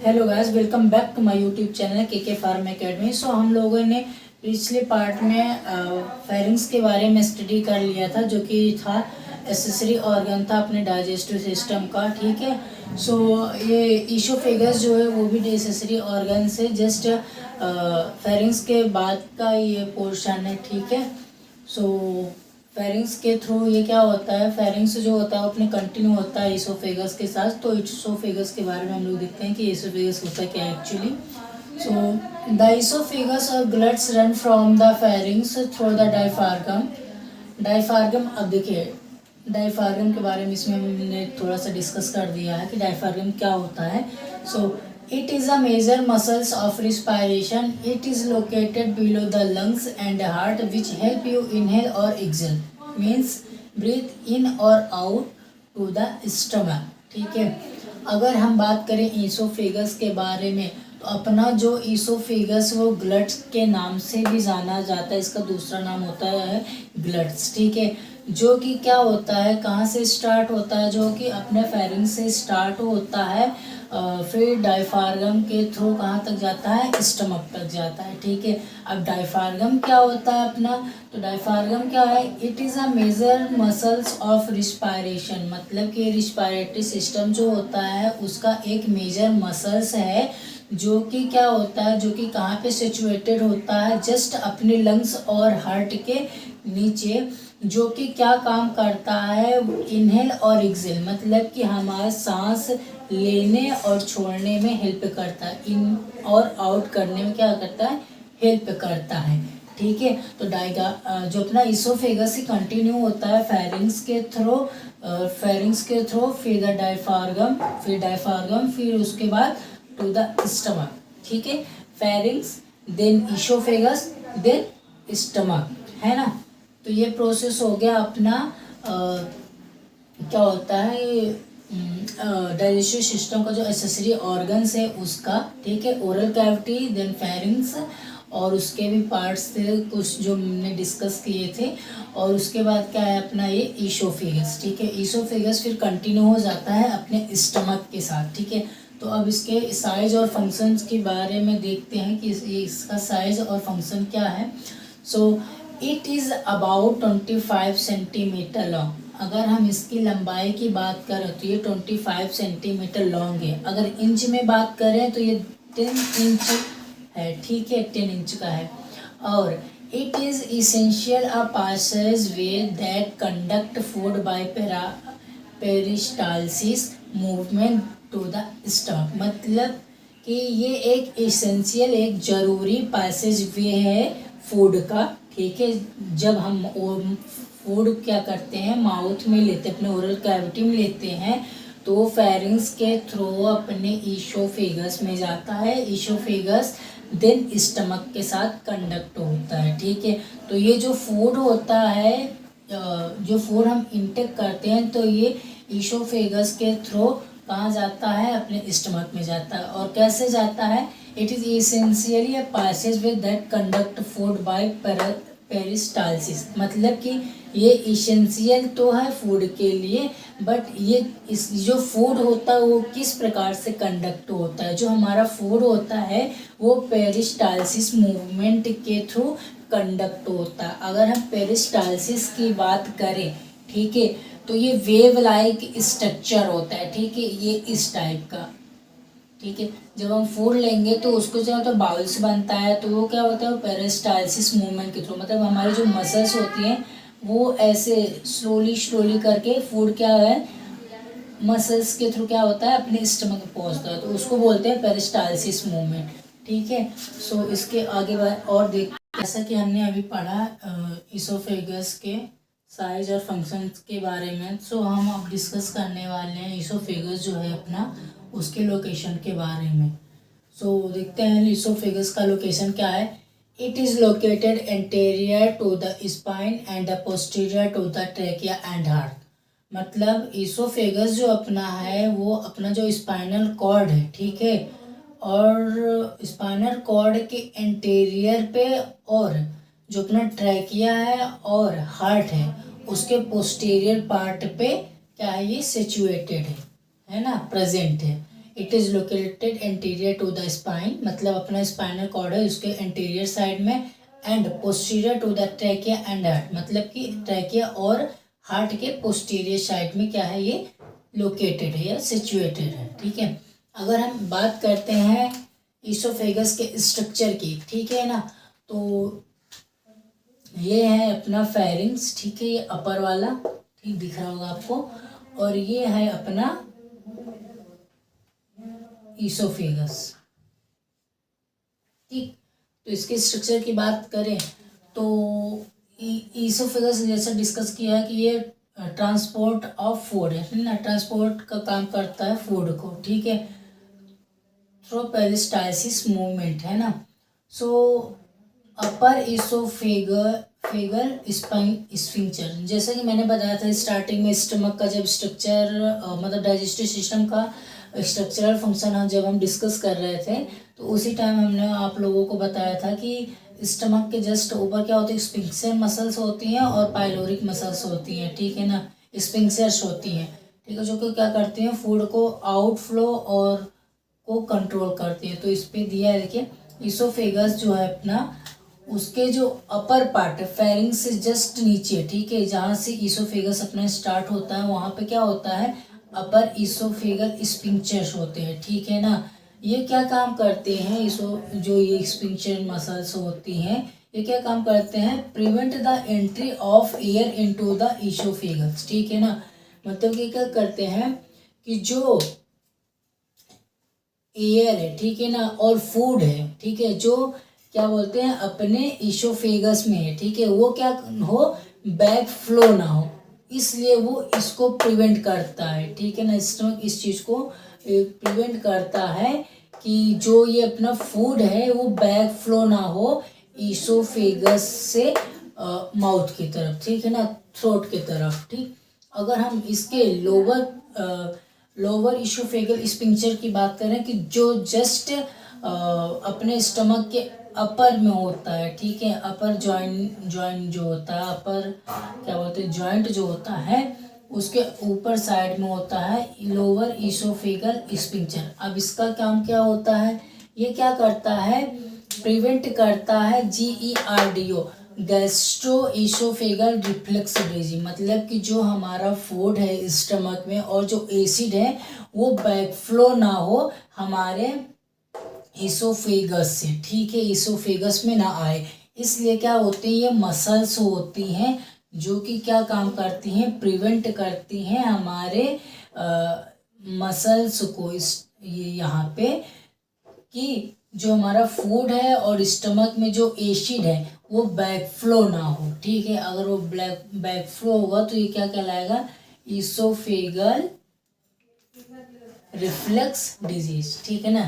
Hello guys, welcome back to my YouTube channel के farm academy. So हम लोगों ने पिछले पार्ट में फेरिंग्स के बारे में स्टडी कर लिया था, जो कि था एसेसरी ऑर्गन था अपने डाइजेस्टिव सिस्टम का। ठीक है। सो ये ईसोफेगस जो है वो भी एसेसरी ऑर्गन से जस्ट फेरिंग्स के बाद का ये पोर्शन है। ठीक है। सो फेरिंग्स के थ्रू ये क्या होता है, फेरिंग्स जो होता है वो अपने कंटिन्यू होता है ईसोफेगस के साथ। तो ईसोफेगस के बारे में हम लोग देखते हैं कि ईसोफेगस होता है क्या एक्चुअली। सो द ईसोफेगस और glottis run from the pharynx through the diaphragm. Diaphragm, अब देखिए डायफ्रागम के बारे में इसमें हमने थोड़ा सा डिस्कस कर दिया है कि डायफ्रागम क्या होता है। सो it is a major muscles of respiration. It is located below the lungs and heart, which help you inhale or exhale. Means breathe in or out to the stomach. ठीक है। अगर हम बात करें ईसोफेगस के बारे में, तो अपना जो ईसोफेगस वो ग्लट्स के नाम से भी जाना जाता है। इसका दूसरा नाम होता है ग्लट्स। ठीक है। जो कि क्या होता है, कहाँ से स्टार्ट होता है, जो कि अपने फेरिंग से स्टार्ट होता है, फिर डायफ्रागम के थ्रू कहाँ तक जाता है, स्टमक तक जाता है। ठीक है। अब डायफ्रागम क्या होता है अपना, तो डायफ्रागम क्या है, it is a major muscles of respiration. मतलब कि रिस्पायरेटरी सिस्टम जो होता है उसका एक मेजर मसल्स है, जो कि क्या होता है, जो कि कहाँ पे सिचुएटेड होता है, जस्ट अपने लंग्स और हार्ट के नीचे, जो कि क्या काम करता है, इनहेल और एक्सेल, मतलब कि हमारा सांस लेने और छोड़ने में हेल्प करता है, इन और आउट करने में क्या करता है, हेल्प करता है। ठीक है। तो जो अपना ईसोफेगस ही कंटिन्यू होता है फेरिंग्स के थ्रू, फिर द डायफ्रागम, फिर उसके बाद टू द स्टमक। ठीक है। Pharynx, then esophagus, then stomach, है ना। तो ये प्रोसेस हो गया अपना क्या होता है, डाइजेस्टिव सिस्टम का जो एसेसरी ऑर्गन्स है उसका। ठीक है। ओरल कैविटी, देन फेरिंग्स, और उसके भी पार्ट्स थे कुछ जो हमने डिस्कस किए थे। और उसके बाद क्या है अपना ये ईसोफेगस। ठीक है। ईसोफेगस फिर कंटिन्यू हो जाता है अपने स्टमक के साथ। ठीक है। तो अब इसके साइज और फंक्शंस के बारे में देखते हैं कि इसका साइज और फंक्शन क्या है। So it is about 25 centimetre long. अगर हम इसकी लंबाई की बात करें तो ये 25 सेंटीमीटर लॉन्ग है। अगर इंच में बात करें तो ये 10 इंच है। ठीक है, 10 इंच का है। और it is essential a passage way that conduct food by peristalsis movement to the stomach. मतलब कि ये एक इसेंशियल, एक ज़रूरी पैसेज वे है फूड का। ठीक है। जब हम फूड क्या करते हैं, माउथ में लेते हैं, अपने ओरल कैविटी में लेते हैं, तो फेरिंग्स के थ्रू अपने ईसोफेगस में जाता है। ईसोफेगस देन स्टमक के साथ कंडक्ट होता है। ठीक है। तो ये जो फूड होता है, जो फूड हम इंटेक करते हैं, तो ये ईसोफेगस के थ्रू कहाँ जाता है, अपने स्टमक में जाता है। और कैसे जाता है, it is essentially a passage way that conduct food by peristalsis. मतलब कि ये इसेंशियल तो है फूड के लिए, बट ये इस जो फूड होता है वो किस प्रकार से कंडक्ट होता है, जो हमारा फूड होता है वो पेरिस्टालसिस मूवमेंट के थ्रू कंडक्ट होता है। अगर हम पेरिस्टालसिस की बात करें, ठीक है, तो ये वेव लाइक स्ट्रक्चर होता है। ठीक है, ये इस टाइप का। ठीक है। जब हम फूड लेंगे तो उसको जो तो बाउल्स बनता है, तो वो क्या होता है, पेरिस्टालसिस मूवमेंट के थ्रू, मतलब हमारी जो मसल्स होती हैं वो ऐसे स्लोली स्लोली करके फूड क्या है, मसल्स के थ्रू क्या होता है, अपने स्टमक में पहुंचता है, तो उसको बोलते हैं पेरिस्टालसिस मूवमेंट। ठीक है। सो इसके आगे और देख, जैसा कि हमने अभी पढ़ा ईसोफेगस के साइज और फंक्शंस के बारे में, सो हम अब डिस्कस करने वाले हैं ईसोफेगस जो है अपना, उसके लोकेशन के बारे में। सो देखते हैं ईसोफेगस का लोकेशन क्या है। It is located anterior to the spine and the posterior to the trachea and heart. मतलब ईसोफेगस जो अपना है वो अपना जो स्पाइनल कॉर्ड है, ठीक है, और स्पाइनल कॉर्ड के एंटेरियर पे, और जो अपना ट्रैकिया है और हार्ट है उसके पोस्टीरियर पार्ट पे क्या है, ये सिचुएटेड है ना, प्रेजेंट है। It is located anterior to the spine, मतलब अपना स्पाइनल कॉर्ड है उसके एंटीरियर साइड में, and posterior to the trachea and heart, मतलब कि ट्रैकिया और हार्ट के पोस्टीरियर साइड में क्या है, ये लोकेटेड है या सिचुएटेड है। ठीक है, अगर हम बात करते हैं ईसोफेगस के स्ट्रक्चर की, ठीक है ना, तो ये है अपना फेरिंग्स, ठीक है, ये अपर वाला, ठीक दिख रहा होगा आपको, और ये है अपना ईसोफेगस। ठीक, तो इसके स्ट्रक्चर की बात करें तो ईसोफेगस जैसा डिस्कस किया है कि ये ट्रांसपोर्ट ऑफ फूड है ना, ट्रांसपोर्ट का काम करता है फूड को, ठीक है, थ्रू पेरिस्टालसिस मूवमेंट, है ना। सो अपर ईसोफेगल स्फिंक्टर, जैसा कि मैंने बताया था स्टार्टिंग में, स्टमक का जब स्ट्रक्चर मतलब डाइजेस्टिव सिस्टम का स्ट्रक्चरल फंक्शन जब हम डिस्कस कर रहे थे, तो उसी टाइम हमने आप लोगों को बताया था कि स्टमक के जस्ट ऊपर क्या होती है, स्फिंक्टर मसल्स होती हैं और पाइलोरिक मसल्स होती हैं, ठीक है ना, स्फिंक्टर्स होती हैं, ठीक है, जो कि क्या करती हैं, फूड को आउटफ्लो और को कंट्रोल करती है। तो इस पे दिया है, देखिए ईसोफेगस जो है अपना, उसके जो अपर पार्ट है फेरिंग्स से जस्ट नीचे, ठीक है, जहाँ से ईसोफेगस अपना स्टार्ट होता है वहाँ पे क्या होता है, अपर ईसोफेगल स्फिंक्टर्स होते हैं, ठीक है ना। ये क्या काम करते हैं, जो ये स्फिंक्टर मसल्स होती हैं, ये क्या काम करते हैं, prevent the entry of air into the oesophagus, ठीक है ना, मतलब कि क्या करते हैं कि जो एयर है, ठीक है ना, और फूड है, ठीक है, जो क्या बोलते हैं अपने ईसोफेगस में है, ठीक है, वो क्या हो, बैक फ्लो ना हो, इसलिए वो इसको प्रिवेंट करता है, ठीक है ना, स्टमक इस चीज़ को प्रिवेंट करता है कि जो ये अपना फूड है वो बैक फ्लो ना हो ईसोफेगस से माउथ की तरफ, ठीक है ना, थ्रोट की तरफ। ठीक, अगर हम इसके लोअर ईसोफेगल स्फिंक्टर की बात करें कि जो जस्ट अपने स्टमक के अपर में होता है, ठीक है, अपर जॉइंट जो होता है, अपर क्या बोलते हैं जॉइंट जो होता है उसके ऊपर साइड में होता है लोअर ईसोफेगल स्फिंक्टर। अब इसका काम क्या होता है, ये क्या करता है, प्रिवेंट करता है GERDO, gastro oesophageal reflux disease, मतलब कि जो हमारा फूड है स्टमक में और जो एसिड है वो बैकफ्लो ना हो हमारे ईसोफेगस से, ठीक है, ईसोफेगस में ना आए, इसलिए क्या होती है, ये मसल्स होती हैं जो कि क्या काम करती हैं, प्रिवेंट करती हैं हमारे मसल्स को, ये यहाँ पे कि जो हमारा फूड है और स्टमक में जो एसिड है वो बैकफ्लो ना हो, ठीक है, अगर वो बैकफ्लो होगा तो ये क्या कहलाएगा, ईसोफेगल रिफ्लक्स डिजीज, ठीक है ना।